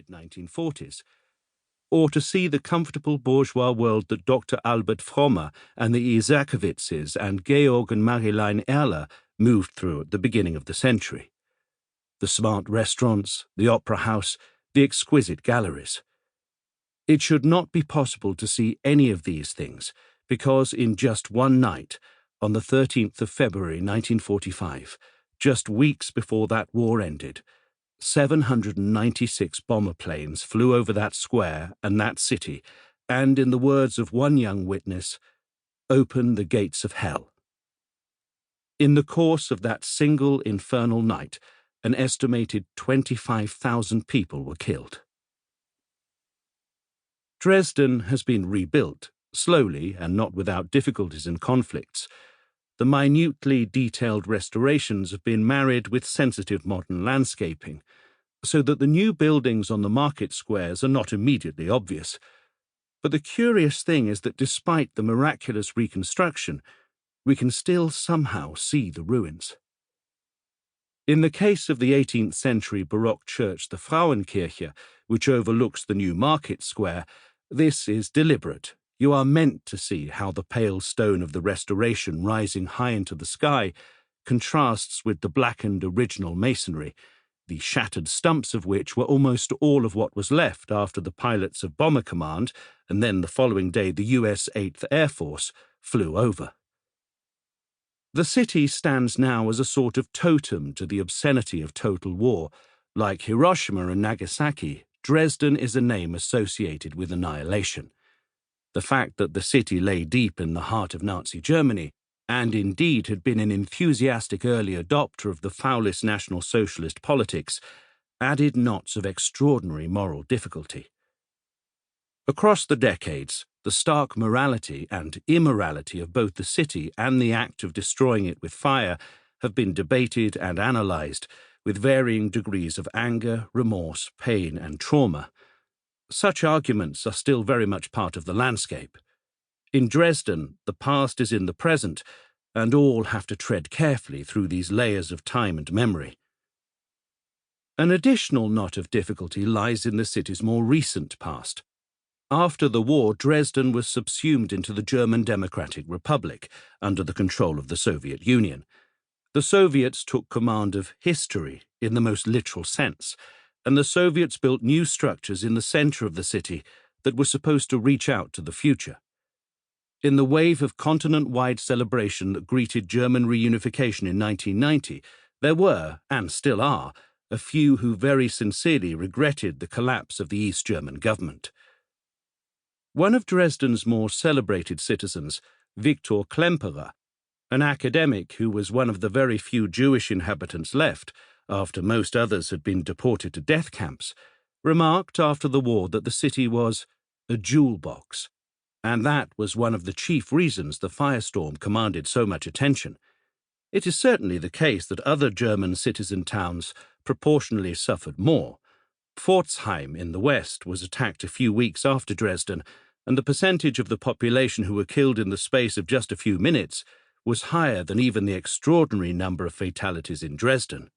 mid-1940s, or to see the comfortable bourgeois world that Dr. Albert Frommer and the Isakowitzes and Georg and Marilein Erler moved through at the beginning of the century. The smart restaurants, the opera house, the exquisite galleries. It should not be possible to see any of these things, because in just one night, on the 13th of February 1945, just weeks before that war ended, 796 bomber planes flew over that square and that city, and, in the words of one young witness, opened the gates of hell. In the course of that single infernal night, an estimated 25,000 people were killed. Dresden has been rebuilt, slowly and not without difficulties and conflicts. The minutely detailed restorations have been married with sensitive modern landscaping, so that the new buildings on the market squares are not immediately obvious. But the curious thing is that despite the miraculous reconstruction, we can still somehow see the ruins. In the case of the 18th century Baroque church, the Frauenkirche, which overlooks the new market square, this is deliberate. You are meant to see how the pale stone of the restoration rising high into the sky contrasts with the blackened original masonry, the shattered stumps of which were almost all of what was left after the pilots of Bomber Command, and then the following day the U.S. 8th Air Force, flew over. The city stands now as a sort of totem to the obscenity of total war. Like Hiroshima and Nagasaki, Dresden is a name associated with annihilation. The fact that the city lay deep in the heart of Nazi Germany, and indeed had been an enthusiastic early adopter of the foulest National Socialist politics, added knots of extraordinary moral difficulty. Across the decades, the stark morality and immorality of both the city and the act of destroying it with fire have been debated and analyzed with varying degrees of anger, remorse, pain, and trauma. Such arguments are still very much part of the landscape. In Dresden, the past is in the present, and all have to tread carefully through these layers of time and memory. An additional knot of difficulty lies in the city's more recent past. After the war, Dresden was subsumed into the German Democratic Republic, under the control of the Soviet Union. The Soviets took command of history in the most literal sense, and the Soviets built new structures in the center of the city that were supposed to reach out to the future. In the wave of continent-wide celebration that greeted German reunification in 1990, there were, and still are, a few who very sincerely regretted the collapse of the East German government. One of Dresden's more celebrated citizens, Viktor Klemperer, an academic who was one of the very few Jewish inhabitants left, after most others had been deported to death camps, remarked after the war that the city was a jewel box, and that was one of the chief reasons the firestorm commanded so much attention. It is certainly the case that other German citizen towns proportionally suffered more. Pforzheim in the west was attacked a few weeks after Dresden, and the percentage of the population who were killed in the space of just a few minutes was higher than even the extraordinary number of fatalities in Dresden.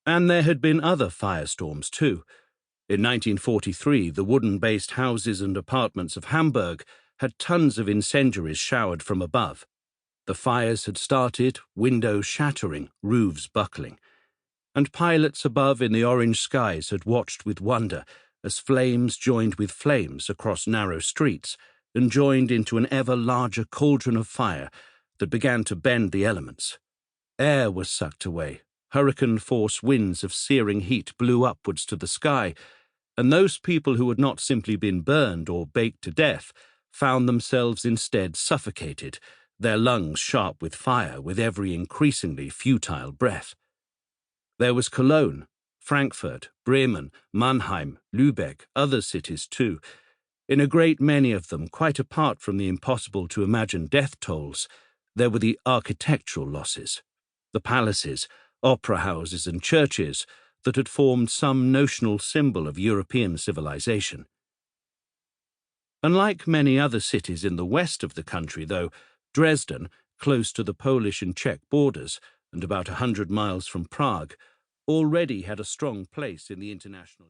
And there had been other firestorms too. In 1943, the wooden-based houses and apartments of Hamburg had tons of incendiaries showered from above. The fires had started, windows shattering, roofs buckling. And pilots above in the orange skies had watched with wonder as flames joined with flames across narrow streets and joined into an ever larger cauldron of fire that began to bend the elements. Air was sucked away. Hurricane-force winds of searing heat blew upwards to the sky, and those people who had not simply been burned or baked to death found themselves instead suffocated, their lungs sharp with fire with every increasingly futile breath. There was Cologne, Frankfurt, Bremen, Mannheim, Lübeck, other cities too. In a great many of them, quite apart from the impossible-to-imagine death tolls, there were the architectural losses, the palaces, opera houses and churches that had formed some notional symbol of European civilization. Unlike many other cities in the west of the country, though, Dresden, close to the Polish and Czech borders and about 100 miles from Prague, already had a strong place in the international